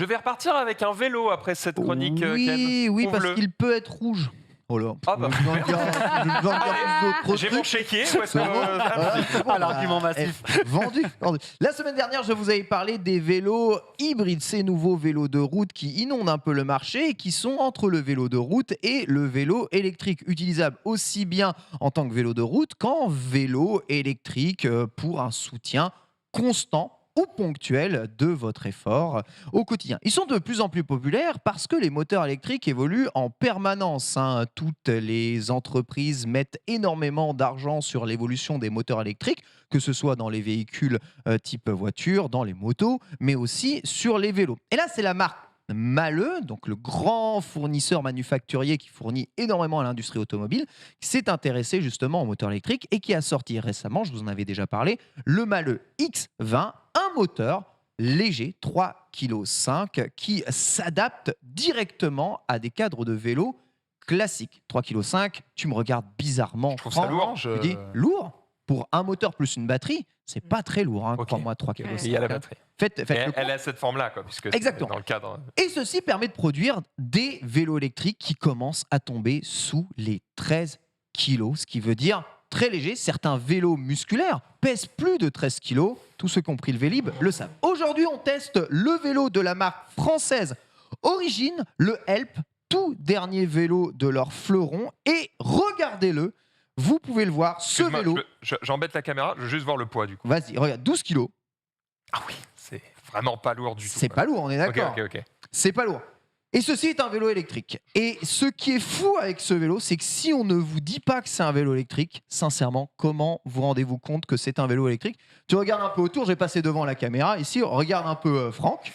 Je vais repartir avec un vélo après cette chronique, Ken. Oui, parce Prouve-le. qu'il peut être rouge. Oh là, Ah bah, je vais en dire, je vais en dire d'autres J'ai mon trucs. chéquier. Où est-ce que- Voilà, c'est bon, l'argument massif. Vendu. La semaine dernière, je vous avais parlé des vélos hybrides, ces nouveaux vélos de route qui inondent un peu le marché et qui sont entre le vélo de route et le vélo électrique, utilisable aussi bien en tant que vélo de route qu'en vélo électrique pour un soutien constant ou ponctuel de votre effort au quotidien. Ils sont de plus en plus populaires parce que les moteurs électriques évoluent en permanence, hein. Toutes les entreprises mettent énormément d'argent sur l'évolution des moteurs électriques, que ce soit dans les véhicules type voiture, dans les motos, mais aussi sur les vélos. Et là, c'est la marque Mahle, donc le grand fournisseur manufacturier qui fournit énormément à l'industrie automobile, qui s'est intéressé justement au moteur électrique et qui a sorti récemment, je vous en avais déjà parlé, le Mahle X20, un moteur léger, 3,5 kg, qui s'adapte directement à des cadres de vélo classiques. 3,5 kg, tu me regardes bizarrement. Je trouve ça Franck, lourd. tu dis lourd pour un moteur plus une batterie, c'est pas très lourd, hein, Ok. crois-moi, 3,5 kg. Et il y a la batterie. Faites Et le elle a cette forme-là, quoi, puisque c'est Exactement. dans le cadre. et ceci permet de produire des vélos électriques qui commencent à tomber sous les 13 kg, ce qui veut dire très léger. Certains vélos musculaires pèsent plus de 13 kg. Tous ceux qui ont pris le Vélib le savent. Aujourd'hui, on teste le vélo de la marque française Origine, le Help, tout dernier vélo de leur fleuron. Et regardez-le, vous pouvez le voir, ce Excuse-moi, vélo. J'embête la caméra, je veux juste voir le poids du coup. Vas-y, regarde, 12 kg. Ah oui, c'est vraiment pas lourd du tout. C'est pas lourd, on est Ok, d'accord. ok. C'est pas lourd. Et ceci est un vélo électrique. Et ce qui est fou avec ce vélo, c'est que si on ne vous dit pas que c'est un vélo électrique, sincèrement, comment vous rendez-vous compte que c'est un vélo électrique? Tu regardes un peu autour, j'ai passé devant la caméra. Ici, regarde un peu Franck.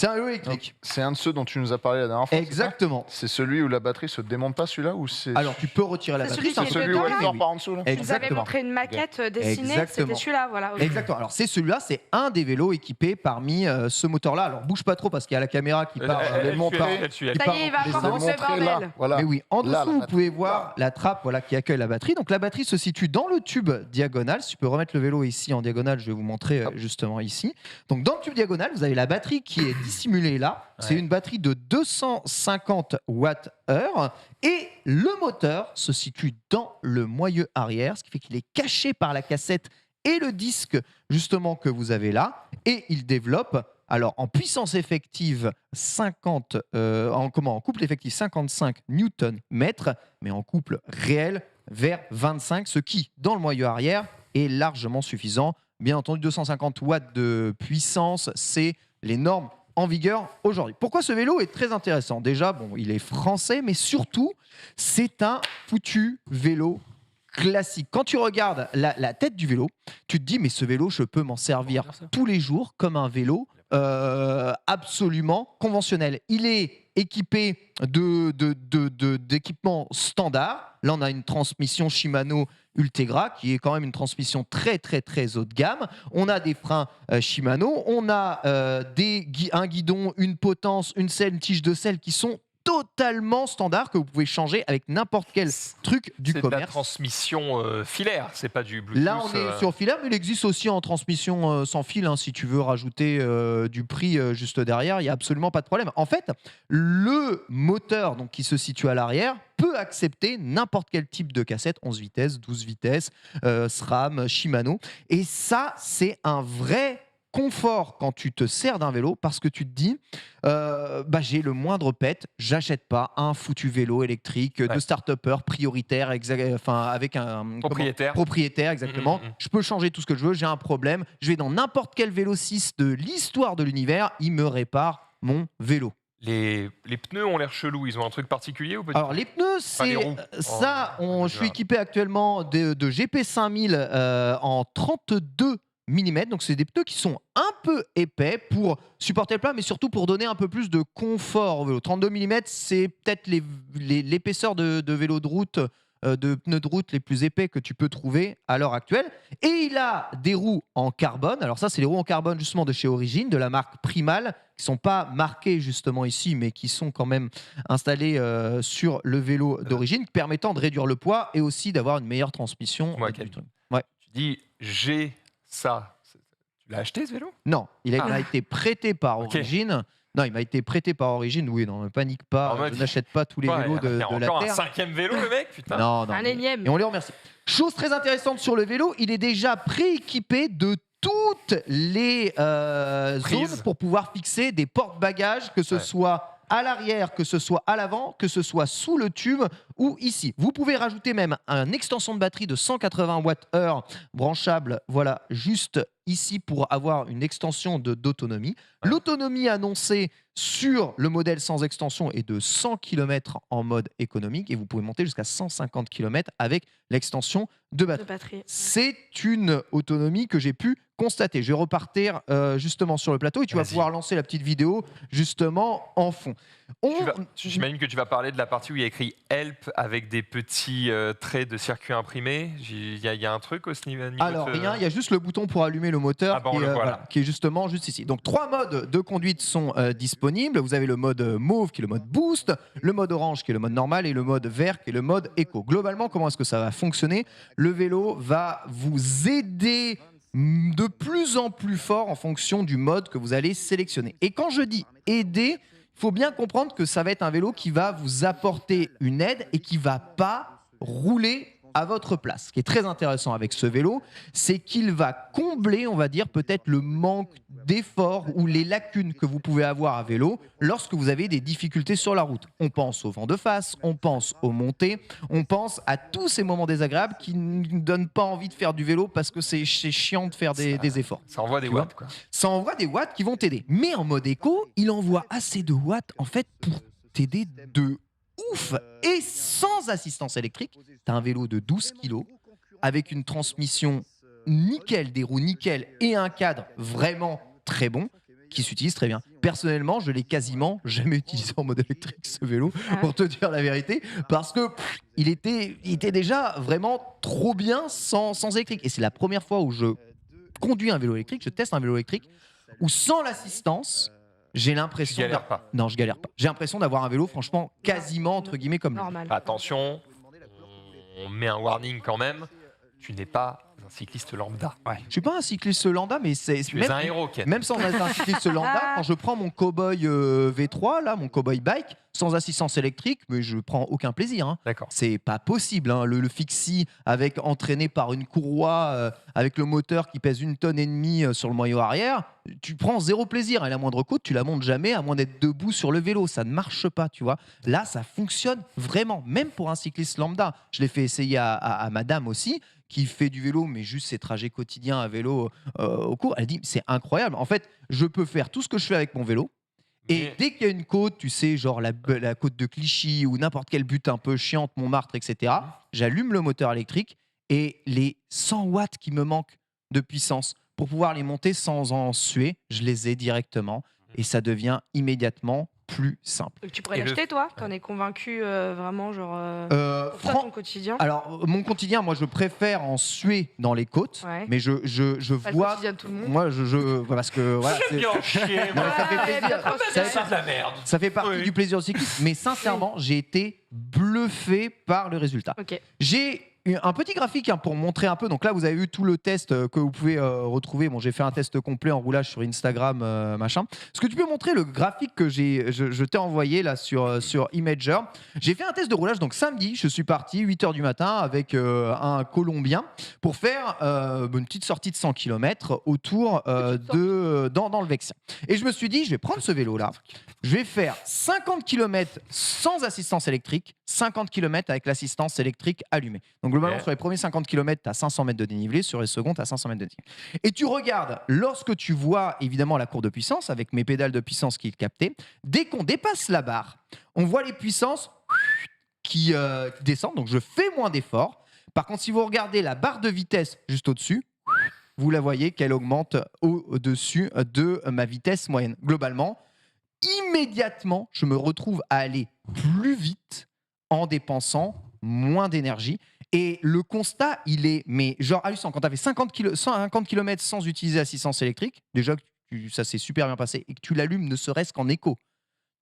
C'est un vélo électrique. C'est un de ceux dont tu nous as parlé la dernière fois. Exactement. C'est celui où la batterie se démonte pas, celui-là, ou c'est Alors, tu peux retirer la C'est batterie. celui qui c'est est celui où dedans, elle là sort Oui. par en dessous là Vous avez Exactement. montré une maquette dessinée, Exactement. c'était celui-là, voilà. ok. Exactement. Alors, c'est celui-là, c'est un des vélos équipés parmi ce moteur-là. Alors, bouge pas trop parce qu'il y a la caméra qui part. Elle montre suit, pas. elle suit, elle Il suit. Ça part y est, il en va descente. commencer le montrer là. bordel. Voilà. Mais oui, en dessous, Là, la vous batterie. pouvez voir la trappe voilà, qui accueille la batterie. Donc la batterie se situe dans le tube diagonal. Si tu peux remettre le vélo ici en diagonale, je vais vous montrer justement ici. Donc dans le tube diagonal, vous avez la batterie qui est dissimulée là. C'est Ouais. une batterie de 250 Wh. Et le moteur se situe dans le moyeu arrière, ce qui fait qu'il est caché par la cassette et le disque justement que vous avez là. Et il développe, alors en puissance effective 50, en couple effectif 55 Nm, mais en couple réel vers 25, ce qui, dans le moyeu arrière, est largement suffisant. Bien entendu, 250 watts de puissance, c'est les normes en vigueur aujourd'hui. Pourquoi ce vélo est très intéressant? Déjà, bon, il est français, mais surtout, c'est un foutu vélo classique. Quand tu regardes la tête du vélo, tu te dis, mais ce vélo, je peux m'en servir tous les jours comme un vélo absolument conventionnel. Il est équipé d'équipements standards. Là, on a une transmission Shimano Ultegra qui est quand même une transmission très très très haut de gamme. On a des freins Shimano, on a un guidon, une potence, une selle, une tige de selle qui sont totalement standards que vous pouvez changer avec n'importe quel truc du C'est de la commerce. transmission filaire, c'est pas du Bluetooth. Là, on est sur filaire, mais il existe aussi en transmission sans fil. Hein, si tu veux rajouter du prix juste derrière, il n'y a absolument pas de problème. En fait, le moteur donc, qui se situe à l'arrière peut accepter n'importe quel type de cassette, 11 vitesses, 12 vitesses, SRAM, Shimano. Et ça, c'est un vrai confort quand tu te sers d'un vélo parce que tu te dis j'ai le moindre pet, j'achète pas un foutu vélo électrique de start-upper prioritaire avec un propriétaire exactement. Je peux changer tout ce que je veux, j'ai un problème, je vais dans n'importe quel vélociste de l'histoire de l'univers, il me répare mon vélo. Les pneus ont l'air chelous, ils ont un truc particulier ou pas? Alors les pneus, Enfin, les c'est roues. ça. Oh, Je suis équipé actuellement de GP5000 en 32 mm. Donc c'est des pneus qui sont un peu épais pour supporter le plat, mais surtout pour donner un peu plus de confort au vélo. 32 mm, c'est peut-être l'épaisseur de vélo de route, de pneus de route les plus épais que tu peux trouver à l'heure actuelle. Et il a des roues en carbone. Alors ça, c'est les roues en carbone justement de chez Origine, de la marque Primal, qui sont pas marquées justement ici, mais qui sont quand même installées sur le vélo d'Origine, permettant de réduire le poids et aussi d'avoir une meilleure transmission. Ouais, du truc. Tu dis j'ai ça. Tu l'as acheté ce vélo? Non, il a été prêté par Origine. Non, il m'a été prêté par Origine. Oui, non, ne panique pas. En mode, Je n'achète pas tous les Ouais, vélos il y de a la encore un Terre. 5e vélo, le mec, putain. Non, non. Un énième. Et on les remercie. Chose très intéressante sur le vélo, il est déjà prééquipé de toutes les Prises. zones pour pouvoir fixer des porte-bagages, que ce Ouais. soit à l'arrière, que ce soit à l'avant, que ce soit sous le tube ou ici. Vous pouvez rajouter même une extension de batterie de 180 Wh branchable, voilà, juste ici pour avoir une extension d'autonomie. Ouais. L'autonomie annoncée sur le modèle sans extension est de 100 km en mode économique et vous pouvez monter jusqu'à 150 km avec l'extension de De batterie. batterie. C'est une autonomie que j'ai pu constater. Je vais repartir justement sur le plateau et tu vas Vas-y. pouvoir lancer la petite vidéo justement en fond. J'imagine que tu vas parler de la partie où il y a écrit Help avec des petits traits de circuit imprimés. Il y a un truc au niveau Alors rien, il y a juste le bouton pour allumer le moteur Ah bah, on le voit, là. qui est justement juste ici. Donc 3 modes de conduite sont disponibles. Vous avez le mode mauve qui est le mode boost, le mode orange qui est le mode normal et le mode vert qui est le mode éco. Globalement, comment est-ce que ça va fonctionner? Le vélo va vous aider de plus en plus fort en fonction du mode que vous allez sélectionner. Et quand je dis aider, il faut bien comprendre que ça va être un vélo qui va vous apporter une aide et qui va pas rouler à votre place. Ce qui est très intéressant avec ce vélo, c'est qu'il va combler, on va dire, peut-être le manque d'effort ou les lacunes que vous pouvez avoir à vélo lorsque vous avez des difficultés sur la route. On pense au vent de face, on pense aux montées, on pense à tous ces moments désagréables qui ne donnent pas envie de faire du vélo parce que c'est chiant de faire des efforts. Ça envoie des Tu vois. watts, quoi. Ça envoie des watts qui vont t'aider. Mais en mode éco, il envoie assez de watts en fait pour t'aider de ouf. Et sans assistance électrique, tu as un vélo de 12 kilos avec une transmission nickel, des roues nickel et un cadre vraiment très bon qui s'utilise très bien. Personnellement, je l'ai quasiment jamais utilisé en mode électrique ce vélo, Ah. pour te dire la vérité, parce que il était déjà vraiment trop bien sans électrique. Et c'est la première fois où je conduis un vélo électrique, je teste un vélo électrique, où sans l'assistance, j'ai Tu l'impression... galères pas. Non, je galère pas. J'ai l'impression d'avoir un vélo, franchement, quasiment, entre guillemets, comme lui. Normal. Attention, on met un warning quand même. Tu n'es pas un cycliste lambda. Je suis pas un cycliste lambda, mais c'est Tu es un héros, Ken. même sans être un cycliste lambda, quand je prends mon cowboy V3, là, mon cowboy bike, sans assistance électrique, mais je prends aucun plaisir. Hein. D'accord. C'est pas possible. Hein. Le fixie avec entraîné par une courroie, avec le moteur qui pèse 1,5 tonnes sur le moyeu arrière, tu prends zéro plaisir. Et la moindre côte, tu la montes jamais, à moins d'être debout sur le vélo. Ça ne marche pas, tu vois. Là, ça fonctionne vraiment, même pour un cycliste lambda. Je l'ai fait essayer à madame aussi, qui fait du vélo, mais juste ses trajets quotidiens à vélo au cours. Elle dit, c'est incroyable. En fait, je peux faire tout ce que je fais avec mon vélo. Et Mais- dès qu'il y a une côte, tu sais, genre la côte de Clichy ou n'importe quelle butte un peu chiante, Montmartre, etc., j'allume le moteur électrique et les 100 watts qui me manquent de puissance pour pouvoir les monter sans en suer, je les ai directement et ça devient immédiatement plus simple. Donc, tu pourrais Et le- l'acheter, toi? T'en es convaincu vraiment, genre, pour toi, Fran- ton quotidien? Alors, mon quotidien, moi, je préfère en suer dans les côtes, Ouais. mais je Pas le vois... quotidien de tout le monde. Moi, parce que... Voilà, c'est- J'aime bien chier, Non, mais moi. ça fait Ouais, plaisir. bien trop Ça chier. fait C'est de la merde. Ça fait partie Oui. du plaisir du cyclisme, mais sincèrement, j'ai été bluffé par le résultat. Ok. J'ai un petit graphique pour montrer un peu. Donc là, vous avez vu tout le test que vous pouvez retrouver. Bon, j'ai fait un test complet en roulage sur Instagram, machin. Est-ce que tu peux montrer le graphique que je t'ai envoyé là sur Imager? J'ai fait un test de roulage. Donc samedi, je suis parti 8h du matin avec un Colombien pour faire une petite sortie de 100 km autour dans le Vexin. Et je me suis dit, je vais prendre ce vélo-là. Je vais faire 50 km sans assistance électrique, 50 km avec l'assistance électrique allumée. Donc globalement, Ouais. sur les premiers 50 km, tu as 500 mètres de dénivelé, sur les secondes, tu as 500 mètres de dénivelé. Et tu regardes, lorsque tu vois évidemment la courbe de puissance, avec mes pédales de puissance qui captaient, dès qu'on dépasse la barre, on voit les puissances qui descendent, donc je fais moins d'efforts. Par contre, si vous regardez la barre de vitesse juste au-dessus, vous la voyez qu'elle augmente au-dessus de ma vitesse moyenne. Globalement, immédiatement, je me retrouve à aller plus vite en dépensant moins d'énergie. Et le constat, il est, mais genre hallucinant. Quand tu as fait 50 km sans utiliser assistance électrique, déjà, ça s'est super bien passé, et que tu l'allumes ne serait-ce qu'en écho,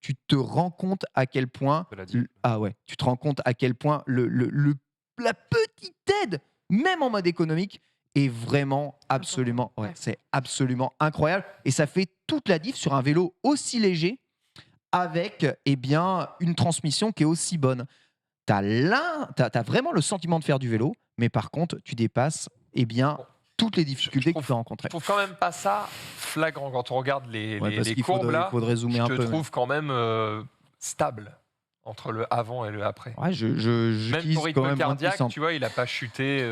tu te rends compte à quel point... De la diff. Ah ouais, tu te rends compte à quel point la petite aide, même en mode économique, est vraiment absolument, Ouais. c'est absolument incroyable. Et ça fait toute la diff sur un vélo aussi léger avec une transmission qui est aussi bonne. Tu as vraiment le sentiment de faire du vélo, mais par contre, tu dépasses toutes les difficultés que tu peux rencontrer. Je trouve quand même pas ça flagrant quand on regarde les Parce qu'il courbes faudrait, là. faudrait zoomer Je un te peu. trouve quand même stable entre le avant et le après. Ouais, Même j'utilise ton quand rythme même cardiaque, 1%. tu vois, il n'a pas chuté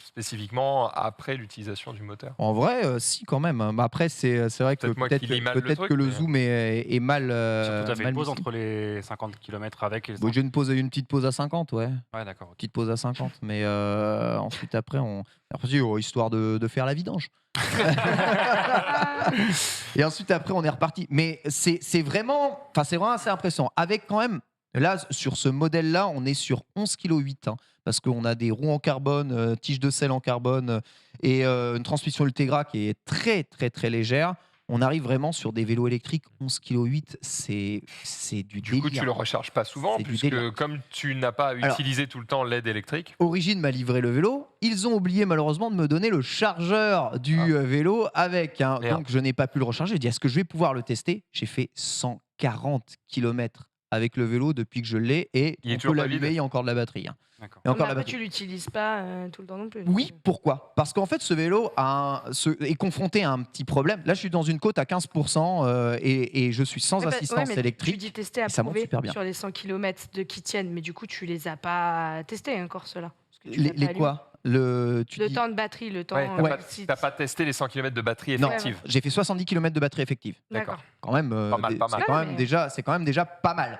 spécifiquement après l'utilisation du moteur. En vrai, si quand même. Mais après, c'est vrai que Peut-être moi qui lis mal le peut-être truc, que le mais- zoom est mal. Surtout, tu as fait mal une pause mis. entre les 50 km avec et les Bon, j'ai une petite pause à 50, ouais. Ouais, d'accord. ok. Petite pause à 50. Mais ensuite, après, histoire de faire la vidange. Et ensuite, après, on est reparti. Mais c'est vraiment assez impressionnant. Avec quand même, là, sur ce modèle-là, on est sur 11,8 kg. Parce qu'on a des roues en carbone, tige de selle en carbone et une transmission Ultegra qui est très, très, très légère. On arrive vraiment sur des vélos électriques. 11,8 kg, c'est du Du délire. coup, tu le recharges pas souvent, C'est du puisque délire. comme tu n'as pas utilisé tout le temps l'aide électrique. Origine m'a livré le vélo. Ils ont oublié malheureusement de me donner le chargeur du vélo avec. Merde. Donc je n'ai pas pu le recharger. J'ai dit est-ce que je vais pouvoir le tester? J'ai fait 140 km avec le vélo depuis que je l'ai et Il est on toujours peut pas l'allumer, vide. il y a encore de la batterie. D'accord. Et encore Mais la après, batterie. tu l'utilises pas tout le temps non plus. Oui, pourquoi? Parce qu'en fait, ce vélo est confronté à un petit problème. Là, je suis dans une côte à 15% et je suis sans assistance Tu électrique. dis tester à et ça monte prouver super bien. sur les 100 km de qui tiennent, mais du coup, tu les as pas testés encore, ceux-là. Parce que tu Les, l'as pas les allumé. quoi? Le dis- temps de batterie, le temps. Ouais, Ouais. t'as pas testé les 100 km de batterie Non, effective. j'ai fait 70 km de batterie effective. D'accord. Quand même, Pas mal, pas mal. c'est quand même déjà pas mal.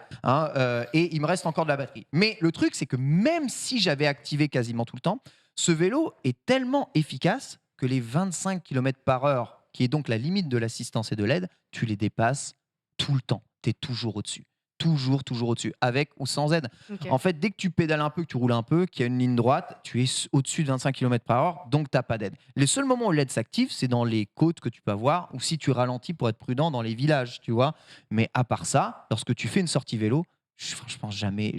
Et il me reste encore de la batterie. Mais le truc, c'est que même si j'avais activé quasiment tout le temps, ce vélo est tellement efficace que les 25 km/h, qui est donc la limite de l'assistance et de l'aide, tu les dépasses tout le temps. Tu es toujours au-dessus. Toujours au-dessus, avec ou sans aide. Ok. En fait, dès que tu pédales un peu, que tu roules un peu, qu'il y a une ligne droite, tu es au-dessus de 25 km/h, donc tu n'as pas d'aide. Les seuls moments où l'aide s'active, c'est dans les côtes que tu peux avoir, ou si tu ralentis pour être prudent dans les villages, tu vois. Mais à part ça, lorsque tu fais une sortie vélo, franchement, jamais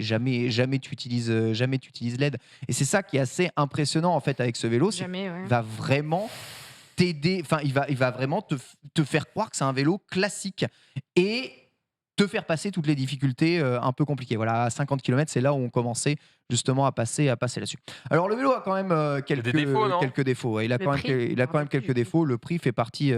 tu utilises l'aide. Et c'est ça qui est assez impressionnant en fait avec ce vélo, c'est Jamais, ouais. qu'il va vraiment t'aider, enfin il va vraiment te faire croire que c'est un vélo classique et te faire passer toutes les difficultés un peu compliquées. Voilà, à 50 km, c'est là où on commençait justement à passer là-dessus. Alors le vélo a quand même quelques défauts, non quelques défauts. Ouais. Il a Le quand même, prix, il a quand même quelques défauts. Le prix fait partie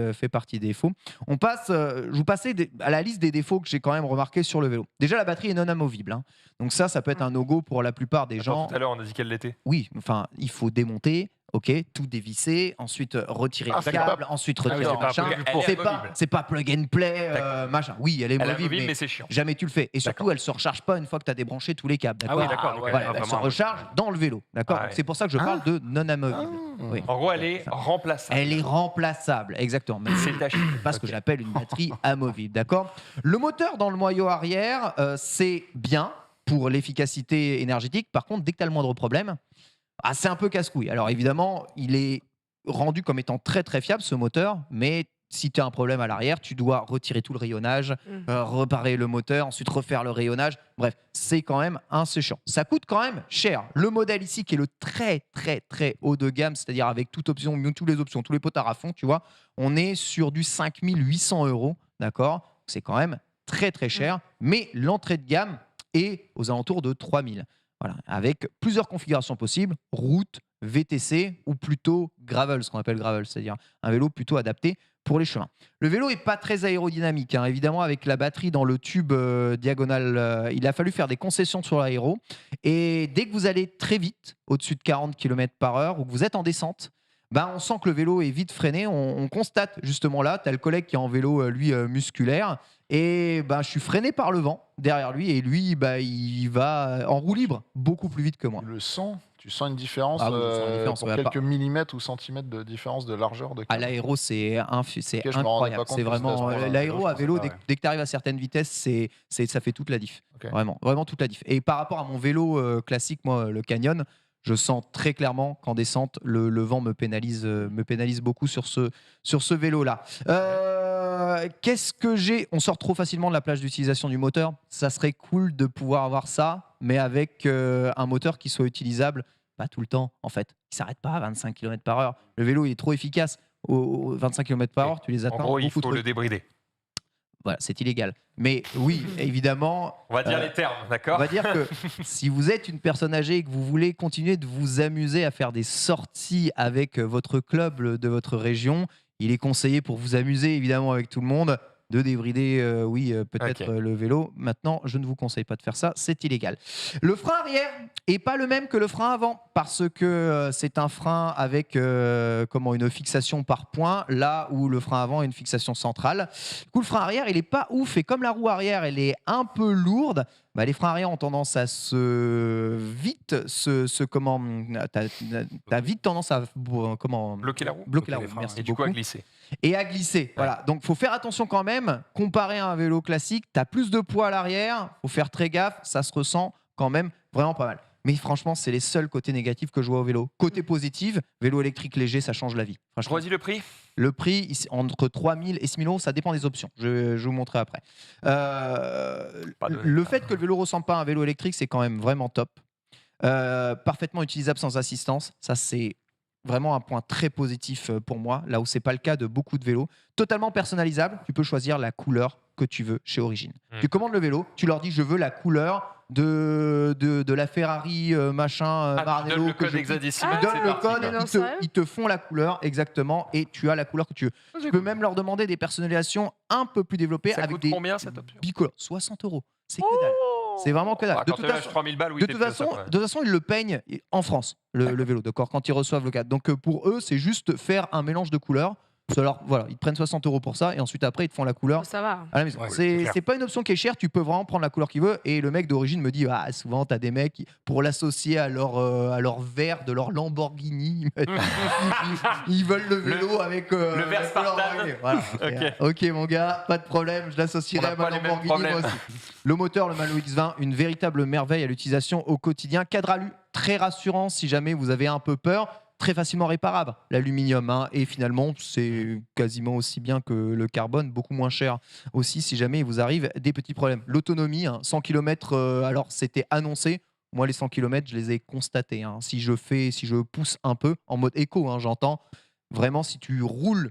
des défauts. On passe, je vous passais à la liste des défauts que j'ai quand même remarqué sur le vélo. Déjà, la batterie est non amovible. Hein. Donc ça peut être un no-go pour la plupart des gens. Tout à l'heure, on a dit qu'elle l'était. Oui, enfin, il faut démonter. Ok, tout dévisser, ensuite retirer le c'est câble, ensuite retirer oui, le c'est pas machin. plug- elle est C'est pas, amovible. c'est pas plug and play, machin. Oui, elle est Elle est amovible, amovible, mais mais c'est chiant. jamais tu le fais. Et surtout, D'accord. elle se recharge pas une fois que tu as débranché tous les câbles. Ah oui, D'accord. d'accord. donc ouais, elle a Voilà, elle se vraiment- recharge dans le vélo. D'accord. Ah Donc ouais. c'est pour ça que je parle de non amovible. Oui. En gros, elle est remplaçable. Elle est remplaçable, exactement. Mais C'est taché. c'est pas ce que j'appelle une batterie amovible, d'accord. Le moteur dans le noyau arrière, c'est bien pour l'efficacité énergétique. Par contre, dès que tu as le moindre problème, c'est un peu casse-couille. Alors évidemment, il est rendu comme étant très très fiable ce moteur, mais si tu as un problème à l'arrière, tu dois retirer tout le rayonnage, réparer le moteur, ensuite refaire le rayonnage. Bref, c'est quand même assez chiant. Ça coûte quand même cher. Le modèle ici, qui est le très très très haut de gamme, c'est-à-dire avec toutes les options, tous les potards à fond, tu vois, on est sur du 5 800 €, d'accord. C'est quand même très très cher, mais l'entrée de gamme est aux alentours de 3 000. Voilà, avec plusieurs configurations possibles, route, VTC ou plutôt gravel, ce qu'on appelle gravel, c'est-à-dire un vélo plutôt adapté pour les chemins. Le vélo n'est pas très aérodynamique, hein. Évidemment, avec la batterie dans le tube diagonal, il a fallu faire des concessions sur l'aéro. Et dès que vous allez très vite, au-dessus de 40 km/h, ou que vous êtes en descente, on sent que le vélo est vite freiné. On constate justement là, tu as le collègue qui est en vélo, lui, musculaire. Et je suis freiné par le vent derrière lui. Et lui, il va en roue libre beaucoup plus vite que moi. Tu sens une différence, Ah oui, je sens la différence, pour ouais, quelques millimètres ou centimètres de différence de largeur de À câble. l'aéro, c'est je me rendais pas incroyable. compte C'est que c'était à ce vraiment point-là. l'aéro à Je pensais vélo. pas, ouais. Dès que tu arrives à certaines vitesses, ça fait toute la diff. Ok. Vraiment toute la diff. Et par rapport à mon vélo classique, moi, le Canyon, je sens très clairement qu'en descente, le vent me pénalise beaucoup sur ce vélo-là. Qu'est-ce que j'ai? On sort trop facilement de la plage d'utilisation du moteur. Ça serait cool de pouvoir avoir ça, mais avec un moteur qui soit utilisable pas tout le temps, en fait. Il s'arrête pas à 25 km/h. Le vélo, il est trop efficace. Aux 25 km/h, tu les En atteins gros, il beaucoup faut trop le vite. débrider. Voilà, c'est illégal. Mais oui, évidemment, On va dire les termes, on d'accord? va dire que si vous êtes une personne âgée et que vous voulez continuer de vous amuser à faire des sorties avec votre club de votre région, il est conseillé pour vous amuser évidemment avec tout le monde de débrider, peut-être Ok. le vélo. Maintenant, je ne vous conseille pas de faire ça, c'est illégal. Le frein arrière est pas le même que le frein avant parce que c'est un frein avec une fixation par point, là où le frein avant est une fixation centrale. Du coup, le frein arrière, il est pas ouf et comme la roue arrière, elle est un peu lourde. Bah, les freins arrière ont tendance à t'as vite tendance à Bloquer la roue. bloquer la roue. les freins, Merci Et du coup, à beaucoup. glisser. Et à glisser. Voilà. Donc, faut faire attention quand même. Comparé à un vélo classique, tu as plus de poids à l'arrière. Faut faire très gaffe. Ça se ressent quand même vraiment pas mal. Mais franchement, c'est les seuls côtés négatifs que je vois au vélo. Côté positif, vélo électrique léger, ça change la vie. Je Franchement. redis le prix. Le prix, entre 3 000 et 6 000 euros, ça dépend des options. Je vous montrerai après. Pas de- Le fait que le vélo ne ressemble pas à un vélo électrique, c'est quand même vraiment top. Parfaitement utilisable sans assistance. Ça, c'est vraiment un point très positif pour moi, là où c'est pas le cas de beaucoup de vélos. Totalement personnalisable. Tu peux choisir la couleur que tu veux chez Origine. Mm. Tu commandes le vélo, tu leur dis je veux la couleur de la Ferrari machin Tu Maranello donnes le que code je hexadécimal. ils donnent c'est le parti, code, quoi. Non, ils sérieux ils te font la couleur exactement et tu as la couleur que tu veux. Tu peux même leur demander des personnalisations un peu plus développées Ça avec coûte des combien cette option? bicolores. 60 €. C'est que dalle. C'est vraiment que dalle. Bah, De quand toute tu lâches façon, 3000 balles, oui, de t'es toute plus façon, ça, ouais. de toute façon, ils le peignent en France, le vélo, d'accord, quand ils reçoivent le cadre. Donc pour eux, c'est juste faire un mélange de couleurs. Alors voilà, ils te prennent 60 € pour ça et ensuite après ils te font la couleur Ça va. à la maison. Ouais, c'est c'est clair. c'est pas une option qui est chère, tu peux vraiment prendre la couleur qu'il veut. Et le mec d'Origine me dit souvent t'as des mecs pour l'associer à leur verre de leur Lamborghini, ils veulent le vélo avec le verre la couleur Spartan. Lamborghini. Voilà. Ok mon gars, pas de problème, je l'associerai On à n'a ma pas les mêmes Lamborghini moi problèmes. aussi. Le moteur, le Malo X20, une véritable merveille à l'utilisation au quotidien. Cadre alu, très rassurant si jamais vous avez un peu peur. Très facilement réparable, l'aluminium. Et finalement, c'est quasiment aussi bien que le carbone, beaucoup moins cher aussi si jamais il vous arrive des petits problèmes. L'autonomie, 100 km, alors c'était annoncé. Moi, les 100 km, je les ai constatés. Si je pousse un peu, en mode éco, j'entends. Vraiment, si tu roules,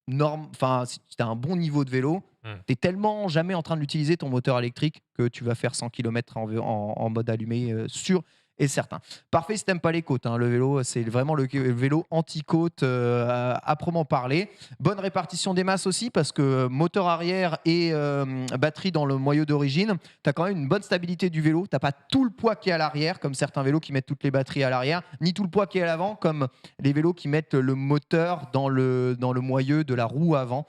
si tu as un bon niveau de vélo, tu es tellement jamais en train de l'utiliser, ton moteur électrique, que tu vas faire 100 km en mode allumé, sûr et certain. Parfait si t'aimes pas les côtes, le vélo, c'est vraiment le vélo anti-côte à proprement parler. Bonne répartition des masses aussi, parce que moteur arrière et batterie dans le moyeu d'Origine, tu as quand même une bonne stabilité du vélo. T'as pas tout le poids qui est à l'arrière, comme certains vélos qui mettent toutes les batteries à l'arrière, ni tout le poids qui est à l'avant, comme les vélos qui mettent le moteur dans le moyeu de la roue avant.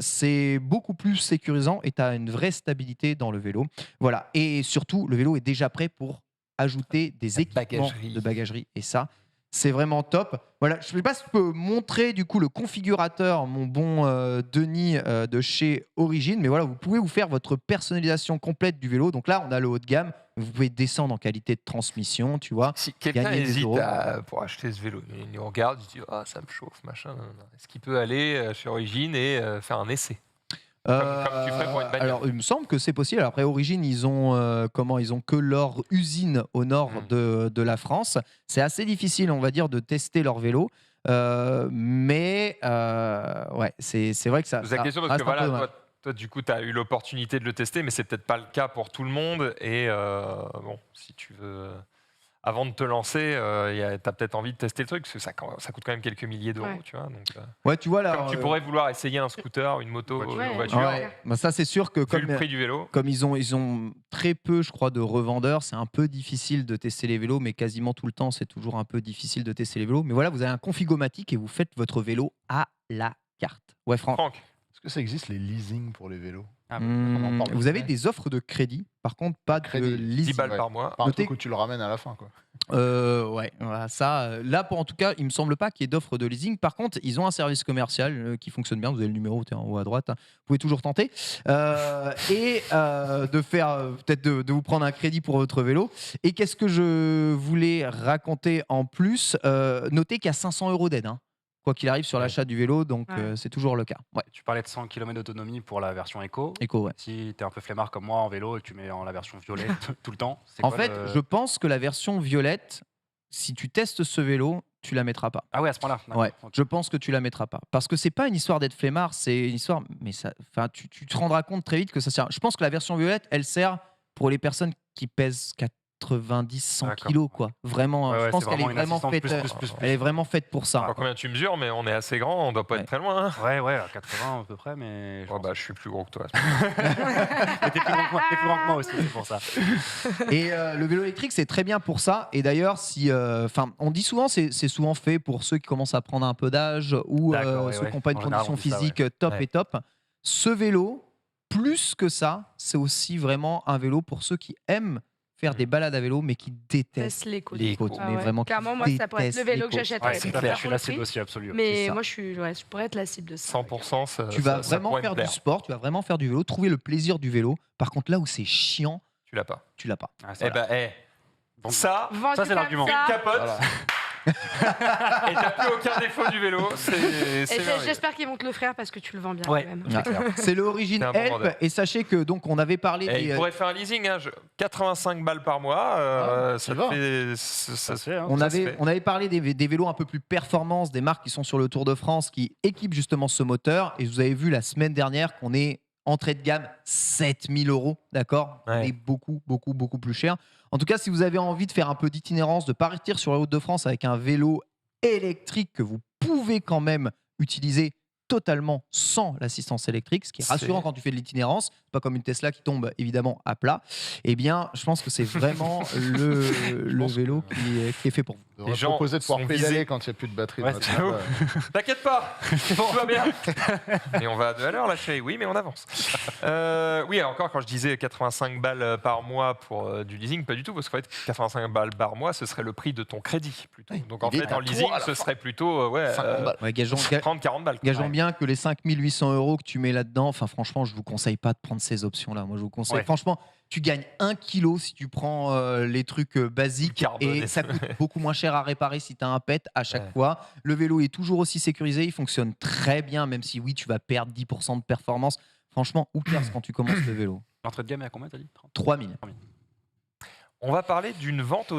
C'est beaucoup plus sécurisant et tu as une vraie stabilité dans le vélo. Voilà. Et surtout, le vélo est déjà prêt pour ajouter des La équipements bagagerie. de bagagerie. Et ça, c'est vraiment top. Voilà, je ne sais pas si je peux montrer du coup le configurateur, mon bon Denis de chez Origine, mais voilà, vous pouvez vous faire votre personnalisation complète du vélo. Donc là, on a le haut de gamme. Vous pouvez descendre en qualité de transmission, tu vois. Si quelqu'un Gagner des hésite euros. pour acheter ce vélo, il nous regarde, il se dit ça me chauffe, machin. Est-ce qu'il peut aller chez Origine et faire un essai? Comme tu ferais pour une bagnole. Alors, il me semble que c'est possible. Alors, après, Origine, ils ont que leur usine au nord de la France. C'est assez difficile, on va dire, de tester leur vélo. Mais ouais, c'est vrai que ça. Je pose la question parce reste que un peu voilà, dommage. toi, du coup, tu as eu l'opportunité de le tester, mais c'est peut-être pas le cas pour tout le monde. Et bon, si tu veux, avant de te lancer, tu as peut-être envie de tester le truc, parce que ça coûte quand même quelques milliers d'euros, Ouais. tu vois. Donc, Ouais, tu vois là. comme tu pourrais vouloir essayer un scooter, une moto, Voiture. une Ouais. voiture, Ouais. Bah, ça, c'est sûr que vu le prix du vélo. comme ils ont très peu, je crois, de revendeurs, c'est un peu difficile de tester les vélos, mais quasiment tout le temps, c'est toujours un peu difficile de tester les vélos. Mais voilà, vous avez un configomatique et vous faites votre vélo à la carte. Ouais, Franck. Franck, Est-ce que ça existe les leasing pour les vélos? Ah, on en parle Vous avez jamais. des offres de crédit, par contre, pas de Crédit, 10 leasing. balles Ouais. par mois. Pas un Notez- truc où tu le ramènes à la fin, quoi. Ouais, voilà, ça, là, en tout cas, il me semble pas qu'il y ait d'offre de leasing. Par contre, ils ont un service commercial qui fonctionne bien. Vous avez le numéro en haut à droite. Vous pouvez toujours tenter et de faire peut-être de vous prendre un crédit pour votre vélo. Et qu'est-ce que je voulais raconter en plus? Notez qu'il y a 500 € d'aide, quoi qu'il arrive sur l'achat du vélo, donc Ouais. c'est toujours le cas. Ouais, Tu parlais de 100 km d'autonomie pour la version éco. éco, ouais. Si tu es un peu flemmard comme moi en vélo et que tu mets en la version violette tout le temps, c'est En quoi fait, le- je pense que la version violette si tu testes ce vélo, tu la mettras pas. Ah ouais, à ce point-là. d'accord. Ouais, Ok. je pense que tu la mettras pas. Parce que c'est pas une histoire d'être flemmard, c'est une histoire. Mais ça, enfin, tu te rendras compte très vite que ça sert. Je pense que la version violette, elle sert pour les personnes qui pèsent 90, 100 D'accord. kilos, quoi. Vraiment, Ouais, je ouais, pense c'est qu'elle est vraiment une vraiment assistante faite. plus. Elle est vraiment faite pour Je sais ça. pas combien tu mesures, mais on est assez grand, on doit pas Ouais. être très loin. Hein. Ouais, à 80 à peu près, mais. Oh, bah, je suis plus gros que toi. Mais t'es plus grand que moi, t'es plus grand que moi aussi, c'est pour ça. Et le vélo électrique, c'est très bien pour ça. Et d'ailleurs, si, on dit souvent, c'est souvent fait pour ceux qui commencent à prendre un peu d'âge ou D'accord, ouais, ceux ouais. qui n'ont pas une En général, condition on dit ça, physique top Ouais. et top. Ce vélo, plus que ça, c'est aussi vraiment un vélo pour ceux qui aiment faire des balades à vélo, mais qui détestent Teste les côtes. les côtes. côtes. Mais vraiment, qui Clairement, moi, ça pourrait être le détestent vélo les que côtes. j'achèterais. Ouais, c'est pour clair, faire je suis pour la le cible prix. aussi, absolument. C'est Mais ça. moi, je pourrais être la cible de ça. 100%, Tu vas ça vraiment pourrait me faire du plaire. sport, tu vas vraiment faire du vélo, trouver le plaisir du vélo. Par contre, là où c'est chiant, Tu l'as pas. tu l'as pas. Ah, ça, Eh ben, Bon. ça, Vendu Ça, c'est comme l'argument. ça. une capote, Voilà. et t'as plus aucun défaut du vélo. C'est Et merveilleux. j'espère qu'ils vont te le faire parce que tu le vends bien Ouais. quand même. C'est clair. C'est le Origin C'est un bon Help. vendeur. Et sachez que donc on avait parlé Et il des, pourrait faire un leasing, hein, 85 balles par mois, Ah, ça ça va. fait. Ça se fait, hein. On ça se avait, fait. on avait parlé des vélos un peu plus performance, des marques qui sont sur le Tour de France, qui équipent justement ce moteur. Et vous avez vu la semaine dernière qu'on est entrée de gamme 7000 €, d'accord. On Ouais. est beaucoup plus cher. En tout cas, si vous avez envie de faire un peu d'itinérance, de partir sur la route de France avec un vélo électrique que vous pouvez quand même utiliser totalement sans l'assistance électrique, ce qui est rassurant C'est- quand tu fais de l'itinérance, pas comme une Tesla qui tombe évidemment à plat. Eh bien, je pense que c'est vraiment le pense que- vélo qui est fait pour vous. On devrait gens proposer de pouvoir sont pédaler visés. quand il n'y a plus de batterie. Ouais, dans c'est notre app. T'inquiète pas, tout va bien. Et on va à 2 à l'heure, là, chérie. Oui, mais on avance. Oui, encore, quand je disais 85 balles par mois pour du leasing, pas du tout, parce qu'en fait, 85 balles par mois, ce serait le prix de ton crédit, plutôt. Oui. Donc, en Il est fait, à en leasing, trois à la ce fin. serait plutôt 50 balles. Ouais, gageons 30-40 balles. gageons Ouais. bien que les 5800 € que tu mets là-dedans, enfin franchement, je vous conseille pas de prendre ces options-là. Moi, je vous conseille. Ouais. Franchement, tu gagnes 1 kilo si tu prends les trucs basiques Carbone. et ça coûte beaucoup moins cher à réparer si tu as un pet à chaque Ouais. fois. Le vélo est toujours aussi sécurisé, il fonctionne très bien, même si oui, tu vas perdre 10% de performance. Franchement, où cares quand tu commences le vélo L'entrée de gamme est à combien, t'as dit 30? 3000. On va parler d'une vente aux